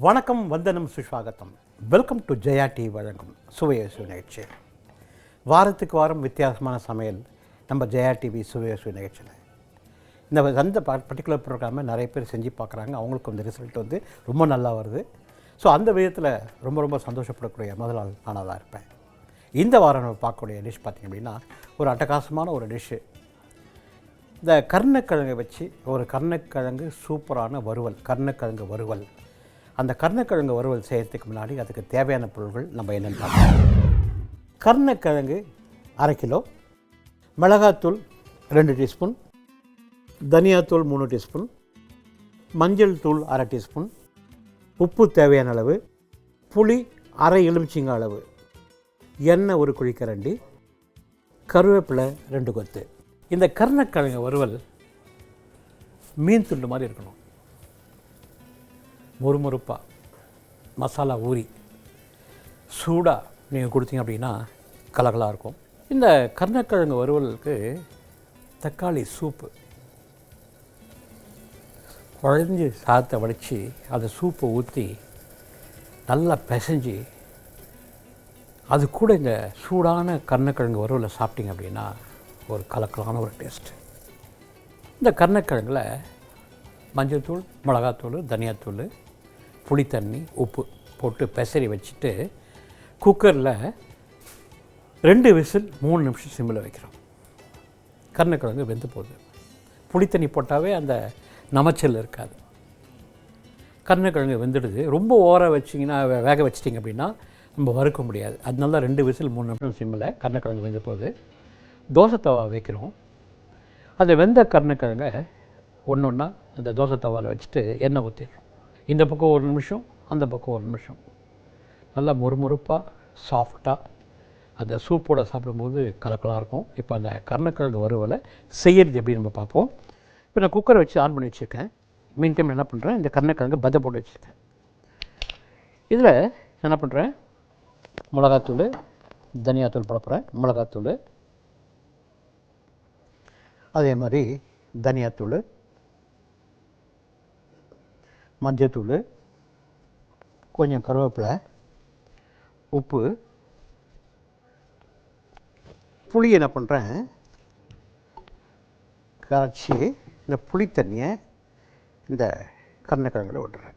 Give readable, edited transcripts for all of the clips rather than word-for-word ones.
வணக்கம், வந்தனம், சுஸ்வாகத்தம். Welcome to Jaya TV வழங்கும் சுவையசு நிகழ்ச்சி. வாரத்துக்கு வாரம் வித்தியாசமான சமையல் நம்ம ஜெயா டிவி சுவையசு நிகழ்ச்சியில். அந்த பர்டிகுலர் ப்ரோக்ராமை நிறைய பேர் செஞ்சு பார்க்குறாங்க. அவங்களுக்கு அந்த ரிசல்ட் வந்து ரொம்ப நல்லா வருது. ஸோ அந்த விதத்தில் ரொம்ப சந்தோஷப்படக்கூடிய முதல் ஆள் நானாக தான் இருப்பேன். இந்த வாரம் நம்ம பார்க்கக்கூடிய டிஷ் பார்த்திங்க அப்படின்னா ஒரு அட்டகாசமான ஒரு டிஷ்ஷு. இந்த கருணக்கிழங்கை வச்சு ஒரு கருணக்கிழங்கு சூப்பரான வறுவல், கருணக்கிழங்கு வறுவல். அந்த கருணக்கிழங்கு வறுவல் செய்கிறதுக்கு முன்னாடி அதுக்கு தேவையான பொருட்கள் நம்ம என்னென்னு பார்க்கலாம். கருணக்கிழங்கு 1/2 கிலோ, மிளகாத்தூள் 2 டீஸ்பூன், தனியாத்தூள் 3 டீஸ்பூன், மஞ்சள் தூள் 1/2 டீஸ்பூன், உப்பு தேவையான அளவு, புளி 1/2 எலுமிச்சங்க அளவு, எண்ணெய் 1 குழிக்கரண்டி, கருவேப்பிலை 2 கொத்து. இந்த கருணக்கிழங்கு வறுவல் மீன் துண்டு மாதிரி இருக்கணும். மொறுமொறுப்பாக மசாலா ஊறி சூடாக நீங்கள் கொடுத்தீங்க அப்படின்னா கலகலாக இருக்கும். இந்த கருணக்கிழங்கு வறுவலுக்கு தக்காளி சூப்பு குழஞ்சி சாதத்தை வடித்து அந்த சூப்பை ஊற்றி நல்லா பிசைஞ்சு அது கூட இந்த சூடான கருணக்கிழங்கு வறுவலை சாப்பிட்டீங்க அப்படின்னா ஒரு கலக்கலான ஒரு டேஸ்ட்டு. இந்த கருணக்கிழங்கில் மஞ்சள் தூள், மிளகாத்தூள், தனியாத்தூள், புளித்தண்ணி, உப்பு போட்டு பெசரி வச்சுட்டு குக்கரில் 2 விசில் 3 நிமிஷம் சிம்மில் வைக்கிறோம். கருணக்கிழங்கு வெந்து போகுது. புளித்தண்ணி போட்டாவே அந்த நமைச்சல் இருக்காது. கருணக்கிழங்கு வெந்துடுது. ரொம்ப ஓர வச்சிங்கன்னா வேக வச்சிட்டிங்க அப்படின்னா நம்ம வறுக்க முடியாது. அதனால தான் 2 விசில் 3 நிமிஷம் சிம்மில் கருணக்கிழங்கு வெந்து போகுது. தோசை தவா வைக்கிறோம். அந்த வெந்த கருணக்கிழங்கை ஒன்று ஒன்றா அந்த தோசை தவாவில் வச்சுட்டு எண்ணெய் ஊற்றிடுறோம். இந்த பக்கம் 1 நிமிஷம், அந்த பக்கம் 1 நிமிஷம். நல்லா மொறுமொறுப்பாக சாஃப்டாக அந்த சூப்போடு சாப்பிடும்போது கலக்கலாக இருக்கும். இப்போ அந்த கருணக்கிழங்கு வறுவலை செய்கிறது எப்படி நம்ம பார்ப்போம். இப்போ நான் குக்கரை வச்சு ஆன் பண்ணி வச்சுருக்கேன். மீன் டைம் என்ன பண்ணுறேன், இந்த கருணக்கிழங்கு பதை போட்டு வச்சுருக்கேன். இதில் என்ன பண்ணுறேன், மிளகாத்தூள், தனியாத்தூள் போட போகிறேன். மிளகாத்தூள், அதே மாதிரி தனியாத்தூள், மஞ்சத்தூள், கொஞ்சம் கருவேப்பிலை, உப்பு, புளி என்ன பண்ணுறேன் கரைச்சி இந்த புளித்தண்ணியை இந்த கருணக்கிழங்குல விட்டுறேன்.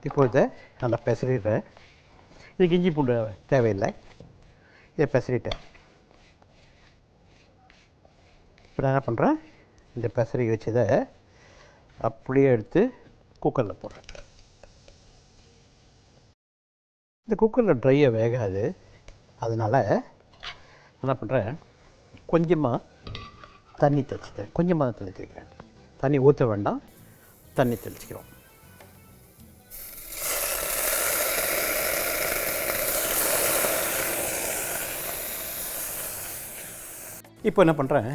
இப்போ இதை நல்லா பெசரிடுறேன். இதுக்கு இஞ்சி பூண்டு தேவையில்லை. இதை பெசரிட்டேன். இப்போ நான் என்ன பண்ணுறேன், இந்த பெசரி வச்சதை அப்படியே எடுத்து குக்கரில் போடுறேன். இந்த குக்கரில் ட்ரையாக வேகாது. அதனால் என்ன பண்ணுறேன், கொஞ்சமாக தண்ணி தெளிச்சுக்கிறேன். கொஞ்சமாக தண்ணி தெளிக்கிறேன். தண்ணி ஊற்ற வேண்டாம், தண்ணி தெளிச்சிக்கிறோம். இப்போ என்ன பண்ணுறேன்,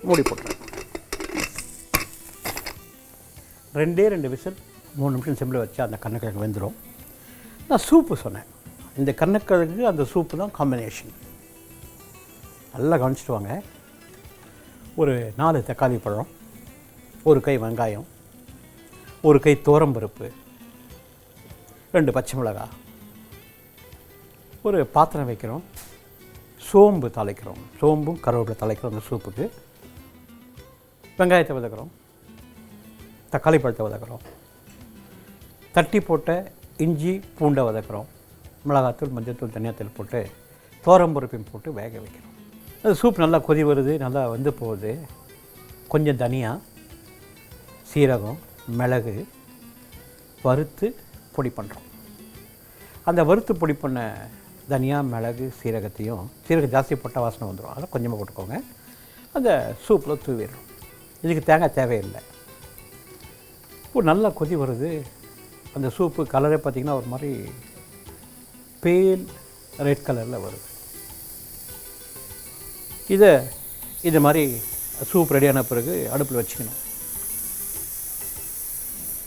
மூடி போட்டுறேன். 2 விசில் 3 நிமிஷம் சிம்மில் வச்சு அந்த கருணக்கிழங்கு வெந்துடும். நான் சூப்பு சொன்னேன். இந்த கருணக்கிழங்கு அந்த சூப்பு தான் காம்பினேஷன். நல்லா கவனிச்சிட்டு வாங்க. ஒரு 4 தக்காளி பழம், 1 கை வெங்காயம், 1 கை துவரம்பருப்பு, 2 பச்சை மிளகாய், ஒரு பாத்திரம் வைக்கிறோம். சோம்பு தாளிக்கிறோம். சோம்பும் கருவேப்பிலை தாளிக்கிறோம். அந்த சூப்புக்கு வெங்காயத்தை வதக்குறோம், தக்காளி பழத்தை வதக்குறோம், தட்டி போட்ட இஞ்சி பூண்டை வதக்குறோம், மிளகாத்தூள், மஞ்சத்தூள், தனியாத்தூள் போட்டு துவரம்பருப்பையும் போட்டு வேக வைக்கிறோம். அது சூப் நல்லா கொதி வருது, நல்லா வந்து போகுது. கொஞ்சம் தனியா, சீரகம், மிளகு வறுத்து பொடி பண்ணுறோம். அந்த வறுத்து பொடி பண்ண தனியா, மிளகு, சீரகம் ஜாஸ்தி போட்டால் வாசனை வந்துடும். அதெல்லாம் கொஞ்சமாக போட்டுக்கோங்க. அந்த சூப்பில் தூவிடுறோம். இதுக்கு தேங்காய் தேவையில்லை. இப்போ நல்லா கொதி வருது. அந்த சூப்பு கலரே பார்த்திங்கன்னா ஒரு மாதிரி பேல் ரெட் கலரில் வருது. இது மாதிரி சூப் ரெடியான பிறகு அடுப்பில் வச்சுக்கணும்.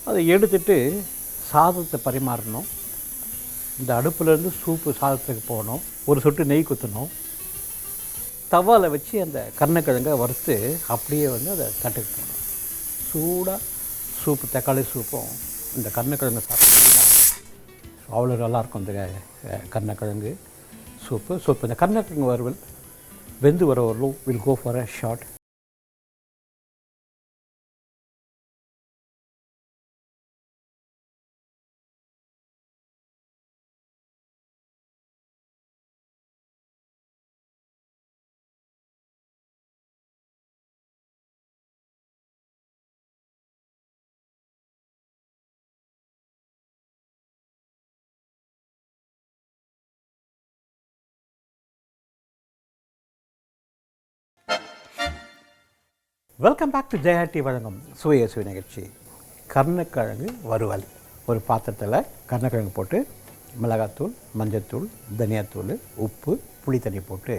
அதை எடுத்துட்டு சாதத்தை பரிமாறணும். இந்த அடுப்புலேருந்து சூப்பு சாதத்துக்கு போகணும். ஒரு சொட்டு நெய் குத்தணும். தவாவில் வச்சு அந்த கருணக்கிழங்கை வறுத்து அப்படியே வந்து அதை தட்டுக்கு போடணும். சூடாக சூப்பு, தக்காளி சூப்பும் இந்த கருணக்கிழங்கு சாப்பிட்டீங்கன்னா அவ்வளோ நல்லாயிருக்கும். இந்த கருணக்கிழங்கு சூப்பு. ஸோ இப்போ இந்த கருணக்கிழங்கு வறுவல் வெந்து வரவர்களும் will go for a short. Welcome back to ஜெயாட்டி வழங்கும் சுவைய சுவை நிகழ்ச்சி. கருணக்கிழங்கு வறுவல். ஒரு பாத்திரத்தில் கருணக்கிழங்கு போட்டு மிளகாத்தூள், மஞ்சத்தூள், தனியாத்தூள், உப்பு, புளி தண்ணி போட்டு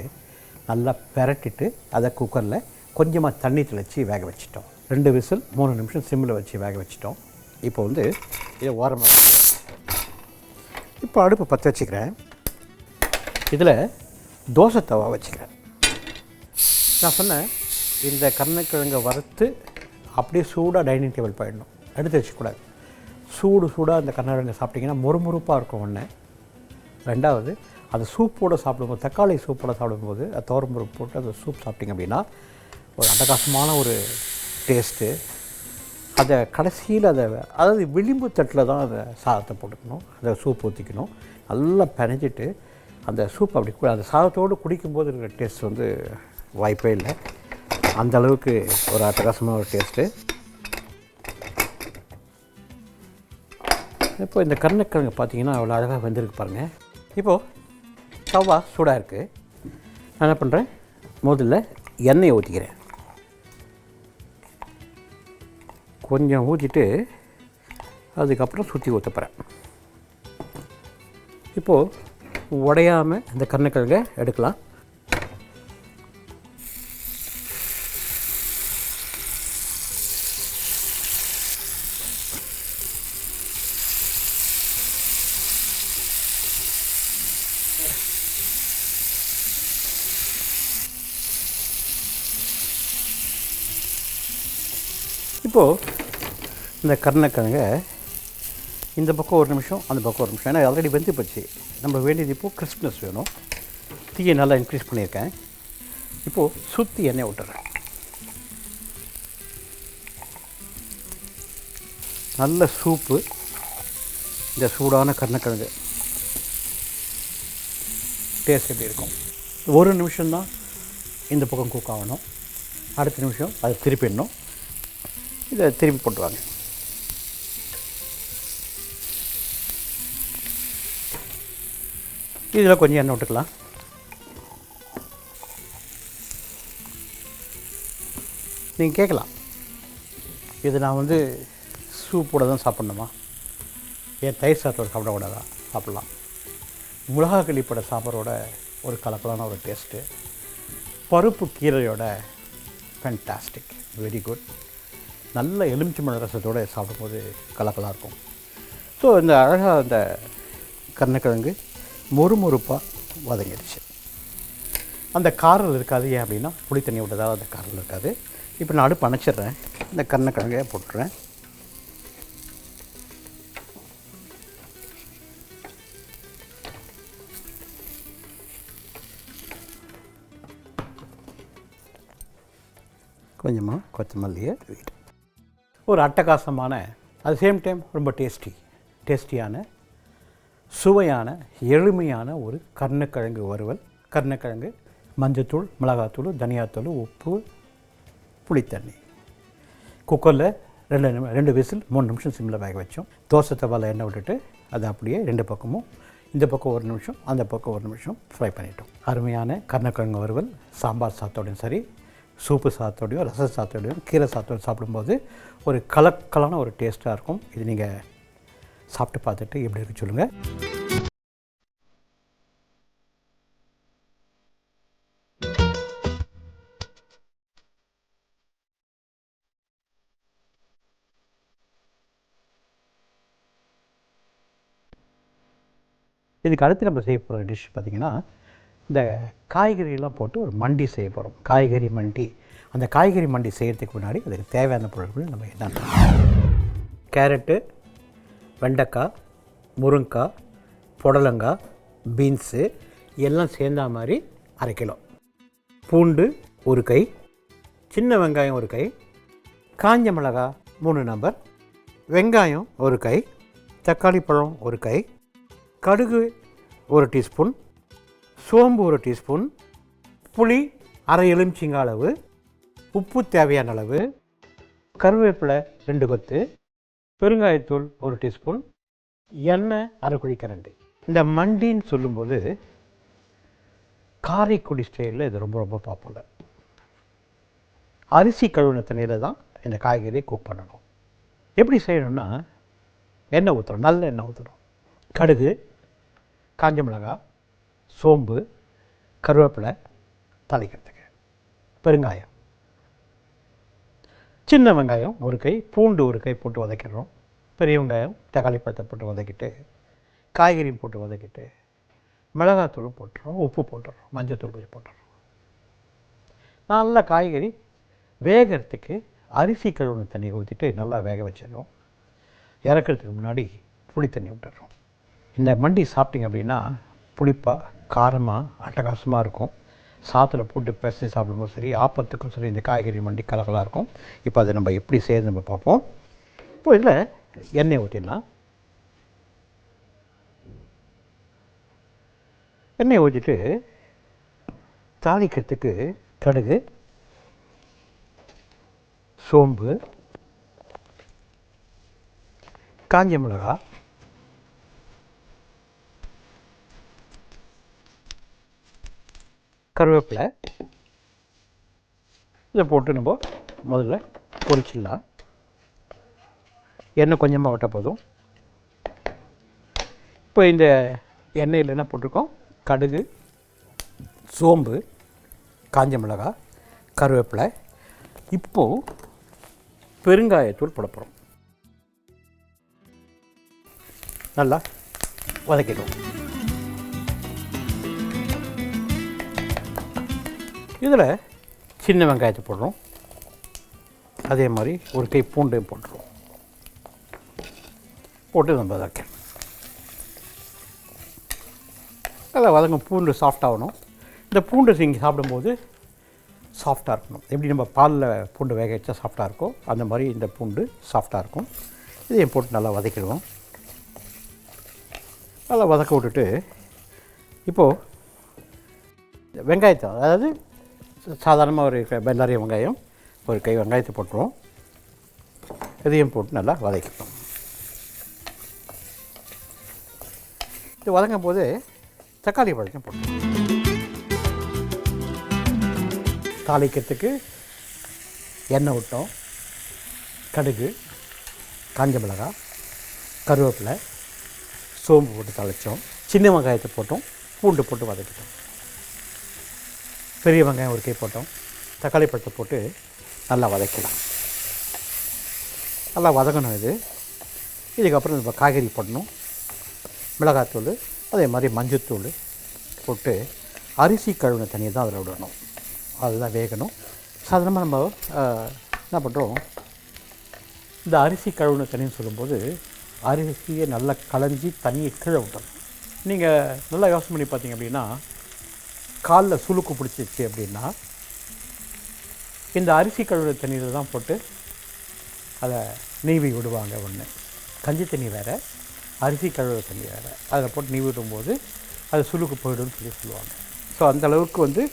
நல்லா பெரட்டிட்டு அதை குக்கரில் கொஞ்சமாக தண்ணி தெளித்து வேக வச்சிட்டோம். 2 விசில் 3 நிமிஷம் சிம்மில் வச்சு வேக வச்சிட்டோம். இப்போ வந்து இதை ஓரமாக இப்போ அடுப்பு பற்ற வச்சுக்கிறேன். இதில் தோசை தவா வச்சுக்கிறேன். நான் சொன்னேன் இந்த கருணக்கிழங்கை வறுத்து அப்படியே சூடாக டைனிங் டேபிள் போயிடணும், எடுத்து வச்சுக்கூடாது. சூடாக அந்த கருணக்கிழங்கை சாப்பிட்டிங்கன்னா மொறுமொறுப்பாக இருக்கும். ஒன்று. ரெண்டாவது, அந்த சூப்போடு சாப்பிடும்போது, தக்காளி சூப்போடு சாப்பிடும்போது துவரம்பருப்பு போட்டு அந்த சூப் சாப்பிட்டிங்க அப்படின்னா ஒரு அட்டகாசமான ஒரு டேஸ்ட்டு. அதை கடைசியில் அதாவது விளிம்பு தட்டில் தான் அந்த சாதத்தை போட்டுக்கணும், அதை சூப் ஊற்றிக்கணும். நல்லா பிணைஞ்சிட்டு அந்த சூப் அப்படி அந்த சாதத்தோடு குடிக்கும்போது இருக்கிற டேஸ்ட் வந்து வாய்ப்பே இல்லை. அந்த அளவுக்கு ஒரு அட்டகாசமான ஒரு டேஸ்ட்டு. இப்போ இந்த கருணக்கிழங்கு பார்த்தீங்கன்னா அவ்வளோ அழகாக வெந்திருக்கு பாருங்கள். இப்போது தவா சூடாக இருக்குது. நான் என்ன பண்ணுறேன், முதல்ல எண்ணெயை ஊற்றிக்கிறேன். கொஞ்சம் ஊற்றிட்டு அதுக்கப்புறம் சுற்றி ஊற்ற போகிறேன். இப்போது உடையாமல் இந்த கருணக்கிழங்கை எடுக்கலாம். இப்போது இந்த கருணக்கிழங்கை இந்த பக்கம் 1 நிமிஷம், அந்த பக்கம் 1 நிமிஷம், ஏன்னா ஆல்ரெடி வெந்து போச்சு. நம்ம வேண்டியது இப்போது கிறிஸ்ப்னஸ் வேணும். தீயை நல்லா இன்க்ரீஸ் பண்ணியிருக்கேன். இப்போது சுற்றி எண்ணெய் விட்டுறேன். நல்ல சூப்பு. இந்த சூடான கருணக்கிழங்கு டேஸ்ட் எப்படி இருக்கும். 1 நிமிஷம்தான் இந்த பக்கம் குக் ஆகணும். அடுத்த நிமிஷம் அதை திருப்பிடணும். இதை திருப்பி போட்டுவாங்க. இதில் கொஞ்சம் எண்ணெய் விட்டுக்கலாம். நீங்கள் கேட்கலாம், இது நான் வந்து சூப்போட தான் சாப்பிட்ணுமா, ஏன் தயிர் சாதத்தோடு சாப்பிடக்கூடாதா? சாப்பிட்லாம். மிளகா கிள்ளிப்பட சாப்பாடோட ஒரு கலக்கலான ஒரு டேஸ்ட்டு. பருப்பு கீரையோட ஃபேன்டாஸ்டிக், வெரி குட். நல்ல எலுமிச்சம்பழ ரசத்தோடு சாப்பிடும்போது கலக்கலாக இருக்கும். ஸோ இந்த அழகாக அந்த கருணக்கிழங்கு மொறுமொறுப்பாக வதங்கிடுச்சு. அந்த காரல் இருக்காது. ஏன் அப்படின்னா புளி தண்ணி விட்டதாக அந்த காரல் இருக்காது. இப்போ நான் அடுப்பு அணைச்சிட்றேன். இந்த கருணக்கிழங்கையை போட்டுறேன். கொஞ்சமாக கொத்தமல்லியை வீட்டு. ஒரு அட்டகாசமான, அட் சேம் டைம் ரொம்ப டேஸ்டியான சுவையான எளிமையான ஒரு கருணக்கிழங்கு வறுவல். கருணக்கிழங்கு, மஞ்சத்தூள், மிளகாத்தூள், தனியாத்தூள், உப்பு, புளித்தண்ணி. குக்கரில் 2 விசில் 3 நிமிஷம் சிம்மில் வேக வச்சோம். தோசை தவாவில் எண்ணெய் விட்டுட்டு அதை அப்படியே 2 பக்கமும், இந்த பக்கம் 1 நிமிஷம், அந்த பக்கம் 1 நிமிஷம் ஃப்ரை பண்ணிட்டோம். அருமையான கருணக்கிழங்கு வறுவல் சாம்பார் சாதத்தோடையும் சரி, சூப்பு சாதத்தோடையும், ரச சாதத்தோடையும், கீரை சாதத்தோடு சாப்பிடும்போது ஒரு கலக்கலான ஒரு டேஸ்ட்டாக இருக்கும். இது நீங்கள் சாப்பிட்டு பார்த்துட்டு எப்படி இருக்கு சொல்லுங்கள். இதுக்கு அடுத்து நம்ம செய்ய போகிற டிஷ் பார்த்திங்கன்னா இந்த காய்கறியெல்லாம் போட்டு ஒரு மண்டி செய்ய போகிறோம். காய்கறி மண்டி. அந்த காய்கறி மண்டி செய்கிறதுக்கு முன்னாடி அதுக்கு தேவையான பொருட்கள் நம்ம என்னென்ன: கேரட்டு, வெண்டைக்காய், முருங்கைக்காய், புடலங்காய், பீன்ஸு எல்லாம் சேர்ந்தா மாதிரி 1/2 கிலோ, பூண்டு 1 கை, சின்ன வெங்காயம் 1 கை, காஞ்ச மிளகாய் 3 நம்பர், வெங்காயம் 1 கை, தக்காளி பழம் 1 கை, கடுகு 1 டீஸ்பூன், சோம்பு 1 டீஸ்பூன், புளி அரை எலுமிச்சங்காய் அளவு, உப்பு தேவையான அளவு, கருவேப்பிலை 2 கொத்து, பெருங்காயத்தூள் 1 டீஸ்பூன், எண்ணெய் அரை குழிக்கரண்டி. இந்த மண்டின்னு சொல்லும்போது காரைக்குடி ஸ்டைலில் இது ரொம்ப ரொம்ப பாப்புலர். அரிசி கழுவின தண்ணியில் தான் இந்த காய்கறியை குக் பண்ணணும். எப்படி செய்யணும்னா, எண்ணெய் ஊற்றணும், நல்ல எண்ணெய் ஊற்றணும். கடுகு, காஞ்ச மிளகாய், சோம்பு, கருவேப்பிலை தாளிக்கிறதுக்கு, பெருங்காயம், சின்ன வெங்காயம் 1 கை, பூண்டு 1 கை போட்டு வதக்கிடுறோம். பெரிய வெங்காயம், தக்காளி பழத்தை போட்டு வதக்கிட்டு, காய்கறியும் போட்டு வதக்கிட்டு, மிளகாத்தூளும் போட்டுறோம், உப்பு போட்டுடுறோம், மஞ்சத்தூள் கொஞ்சம் போட்டுடுறோம். நல்லா காய்கறி வேகிறதுக்கு அரிசி கழுவுன தண்ணியை ஊற்றிட்டு நல்லா வேக வச்சிடணும். இறக்கிறதுக்கு முன்னாடி புளி தண்ணி விட்டுடுறோம். இந்த மண்டி சாப்பிட்டிங்க அப்படின்னா புளிப்பாக காரமாக அட்டகாசமாக இருக்கும். சாத்தில் போட்டு பிசைஞ்சு சாப்பிடும்போது சரி, ஆப்பத்துக்கும் சரி, இந்த காய்கறி மண்டி கலகலாக இருக்கும். இப்போ அதை நம்ம எப்படி செய்யறது நம்ம பார்ப்போம். இப்போ இதில் எண்ணெய் ஊற்றிடலாம். எண்ணெய் ஊற்றிட்டு தாளிக்கிறதுக்கு கடுகு, சோம்பு, காஞ்ச மிளகாய், கருவேப்பிலை இதை போட்டு நம்ம முதல்ல பொரிச்சிடலாம். எண்ணெய் கொஞ்சமாக விட்ட போதும். இப்போ இந்த எண்ணெயில் என்ன போட்டிருக்கோம்: கடுகு, சோம்பு, காஞ்ச மிளகாய், கருவேப்பிலை. இப்போது பெருங்காயத்தூள் போட போகிறோம். நல்லா வதக்கிடுவோம். இதில் சின்ன வெங்காயத்தை போடுறோம். அதே மாதிரி 1 கை பூண்டையும் போட்டுருவோம். போட்டு நம்ம வதக்கணும். நல்லா வதங்க. பூண்டு சாஃப்டாகணும். இந்த பூண்டு நீங்கள் சாப்பிடும்போது சாஃப்டாக இருக்கணும். எப்படி நம்ம பாலில் பூண்டு வேக வச்சா சாஃப்டாக இருக்கும், அந்த மாதிரி இந்த பூண்டு சாஃப்டாக இருக்கும். இதையும் போட்டு நல்லா வதக்கிடுவோம். நல்லா வதக்க விட்டுட்டு இப்போது வெங்காயத்தை, அதாவது சாதாரணமாக ஒரு பெல்லாரி வெங்காயம் 1 கை வெங்காயத்தை போட்டுருவோம். இதையும் போட்டு நல்லா வதக்கிப்போம். இது வதங்கும் போது தக்காளி பழத்தையும் போட்டுருவோம். தாளிக்கிறதுக்கு எண்ணெய் விட்டோம். கடுகு, காஞ்ச மிளகாய், கருவேப்பிலை, சோம்பு போட்டு தாளித்தோம். சின்ன வெங்காயத்தை போட்டோம். பூண்டு போட்டு வதக்கிட்டோம். பெரிய வெங்காயம் 1 கை போட்டோம். தக்காளி பழத்தை போட்டு நல்லா வதக்கலாம். நல்லா வதக்கணும். இதுக்கப்புறம் நம்ம காய்கறி போடணும். மிளகாத்தூள், அதே மாதிரி மஞ்சத்தூள் போட்டு அரிசி கழுவின தண்ணியை தான் அதில் விடணும். அதுதான் வேகணும். சாதாரணமாக நம்ம என்ன பண்ணுறோம், இந்த அரிசி கழுவின தண்ணின்னு சொல்லும்போது அரிசியை நல்லா களைஞ்சி தண்ணியை கீழே விட்டணும். நீங்கள் நல்லா யோசனை பண்ணி பார்த்தீங்க அப்படின்னா, காலில் சுளுக்கு பிடிச்சிச்சு அப்படின்னா இந்த அரிசி கழுவின தண்ணியில் தான் போட்டு அதை நீவி விடுவாங்க. ஒன்று கஞ்சி தண்ணி வேறு, அரிசி கழுவின தண்ணி வேறு. அதில் போட்டு நீவி விடும்போது அது சுளுக்கு போய்டும்னு சொல்லுவாங்க. ஸோ அந்தளவுக்கு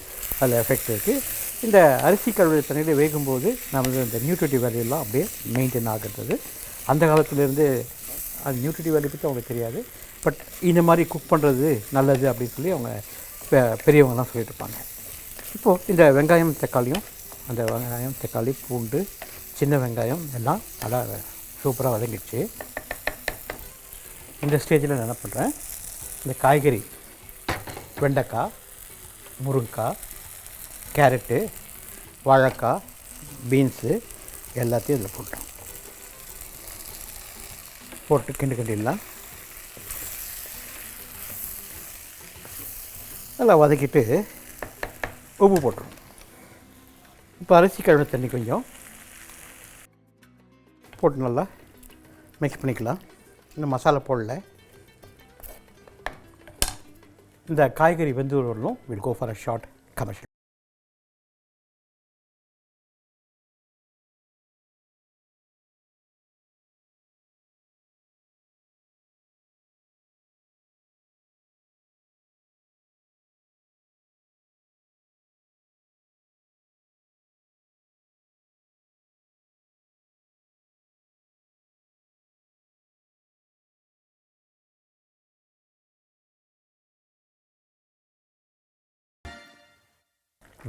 அதில் எஃபெக்ட் இருக்குது. இந்த அரிசி கழுவின தண்ணியில் வேகும்போது நமக்கு இந்த நியூட்ரிட்டிவ் வேல்யூலாம் அப்படியே மெயின்டைன் ஆகிறது. அந்த காலத்துலேருந்து அது நியூட்ரிட்டிவ் வேல்யூ பற்றி அவங்களுக்கு தெரியாது. பட் இந்த மாதிரி குக் பண்ணுறது நல்லது அப்படின்னு சொல்லி அவங்க பெரியவங்கலாம் சொல்லிட்டு இருப்பாங்க. இப்போது இந்த வெங்காயம் தக்காளியும், அந்த வெங்காயம் தக்காளி பூண்டு சின்ன வெங்காயம் எல்லாம் நல்லா சூப்பராக வதங்கிடுச்சு. இந்த ஸ்டேஜில் நான் என்ன பண்ணுறேன், இந்த காய்கறி வெண்டைக்காய், முருங்கைக்காய், கேரட்டு, வாழைக்காய், பீன்ஸு எல்லாத்தையும் இதில் போட்டு கிண்டிடலாம். நல்லா வதக்கிட்டு உப்பு போட்டுரும். இப்போ அரிசி கழுவின தண்ணி கொஞ்சம் போட்டு நல்லா மிக்ஸ் பண்ணிக்கலாம். இன்னும் மசாலா போடல. இந்த காய்கறி வெந்து வரணும். Will go for a short commercial.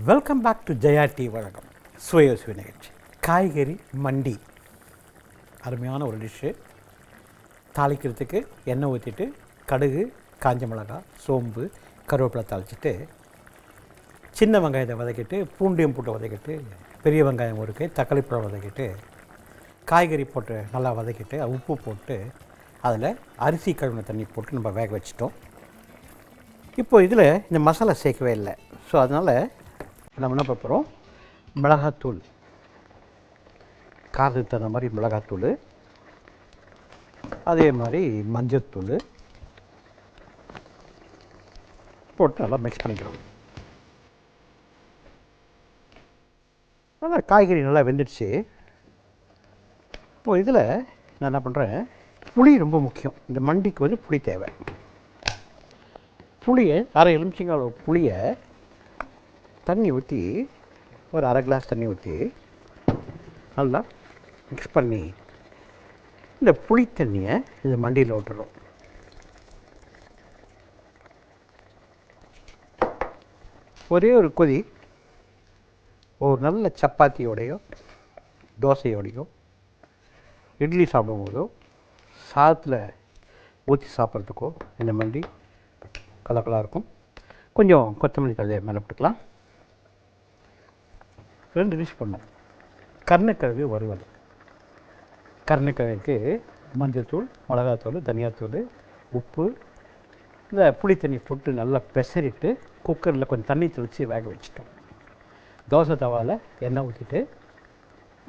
Welcome back to Jaya TV வழக்கம் சுவையோசுவை நிகழ்ச்சி. காய்கறி மண்டி அருமையான ஒரு டிஷ்ஷு. தாளிக்கிறதுக்கு எண்ணெய் ஊற்றிட்டு கடுகு, காஞ்ச மிளகாய், சோம்பு, கருவேப்பிலை தாளிச்சிட்டு சின்ன வெங்காயத்தை வதக்கிட்டு பூண்டையும் போட்டு வதக்கிட்டு பெரிய வெங்காயம் ஒரு கை தக்காளி பழம் வதக்கிட்டு காய்கறி போட்டு நல்லா வதக்கிட்டு உப்பு போட்டு அதில் அரிசி கழுவின தண்ணி போட்டு நம்ம வேக வச்சிட்டோம். இப்போ இதில் இந்த மசாலா சேர்க்கவே இல்லை. ஸோ அதனால் நம்ம என்ன பார்க்குறோம், மிளகாத்தூள், காரத்துக்கு தகுந்த மாதிரி மிளகாத்தூள், அதே மாதிரி மஞ்சத்தூள் போட்டு நல்லா மிக்ஸ் பண்ணிக்கிறோம். நல்லா காய்கறி நல்லா வெந்துடுச்சு. இப்போது இதில் நான் என்ன பண்ணுறேன், புளி ரொம்ப முக்கியம். இந்த மண்டிக்கு வந்து புளி தேவை. புளியை அரை எலுமிச்சங்காய் புளியை தண்ணி ஊற்றி ஒரு அரை கிளாஸ் தண்ணி ஊற்றி நல்லா மிக்ஸ் பண்ணி இந்த புளி தண்ணியை இந்த மண்டியில் விட்டுறோம். ஒரே ஒரு கொதி, ஒரு நல்ல சப்பாத்தியோடையோ தோசையோடையோ இட்லி சாப்பிடும்போதோ சாதத்தில் ஊற்றி சாப்பிட்றதுக்கோ இந்த மண்டி கலக்கலாக இருக்கும். கொஞ்சம் கொத்தமல்லி தழையை மேலே போட்டுக்கலாம். 2 டிஷ் பண்ணோம். கருணக்கிழங்கு வறுவல். கருணக்கிழங்குக்கு மஞ்சள்தூள், மிளகாத்தூள், தனியாத்தூள், உப்பு, இந்த புளி தண்ணி போட்டு நல்லா பெசரிட்டு குக்கரில் கொஞ்சம் தண்ணி தெளித்து வேக வச்சுட்டோம். தோசை தவாவில் எண்ணெய் ஊற்றிட்டு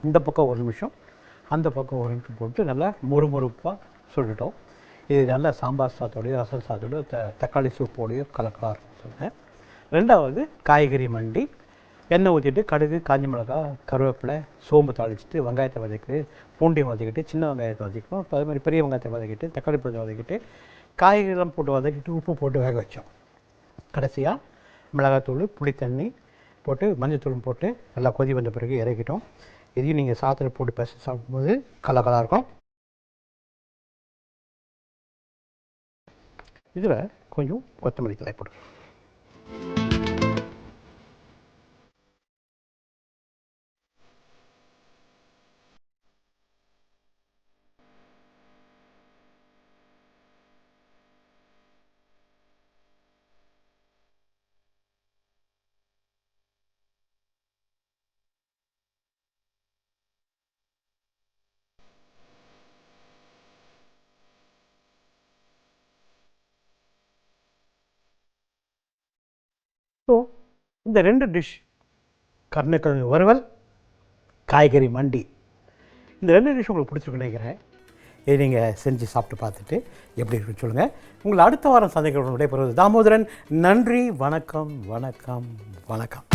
இந்த பக்கம் 1 நிமிஷம், அந்த பக்கம் 1 நிமிஷம் போட்டு நல்லா முறுமுறுப்பாக சுட்டுட்டோம். இது நல்லா சாம்பார் சாதத்தோடையோ ரசம் சாதத்தோடையோ தக்காளி சூப்போடையோ கலக்கலாக இருக்கும் சொன்னேன். 2வது காய்கறி மண்டி. எண்ணெய் ஊற்றிட்டு கடுகு, காஞ்ச மிளகாய், கருவேப்பிலை, சோம்பு தாளிச்சிட்டு வெங்காயத்தை வதக்கிட்டு பூண்டையும் வதக்கிட்டு சின்ன வெங்காயத்தை வதக்கிட்டோம். அதே மாதிரி பெரிய வெங்காயத்தை வதக்கிட்டு தக்காளி பழத்தை வதக்கிட்டு காய்கறிலாம் போட்டு வதக்கிட்டு உப்பு போட்டு வேக வச்சோம். கடைசியாக மிளகாத்தூள், புளி தண்ணி போட்டு மஞ்சத்தூள் போட்டு நல்லா கொதி வந்த பிறகு இறக்கிட்டோம். இதையும் நீங்கள் சாதத்தில் போட்டு பேச சாப்பிடும்போது கலக்கலாக இருக்கும். இதில் கொஞ்சம் கொத்தமல்லி தழை போடுங்க. ஸோ இந்த 2 டிஷ், கருணக்கிழங்கு வறுவல், காய்கறி மண்டி, இந்த 2 டிஷ் உங்களுக்கு பிடிச்சிருக்குன்னு நினைக்கிறேன். இதை நீங்கள் செஞ்சு சாப்பிட்டு பார்த்துட்டு எப்படி இருக்குன்னு சொல்லுங்கள். உங்களை அடுத்த வாரம் சந்திக்கிறவங்க விடைபெறுவது தாமோதரன். நன்றி, வணக்கம், வணக்கம், வணக்கம்.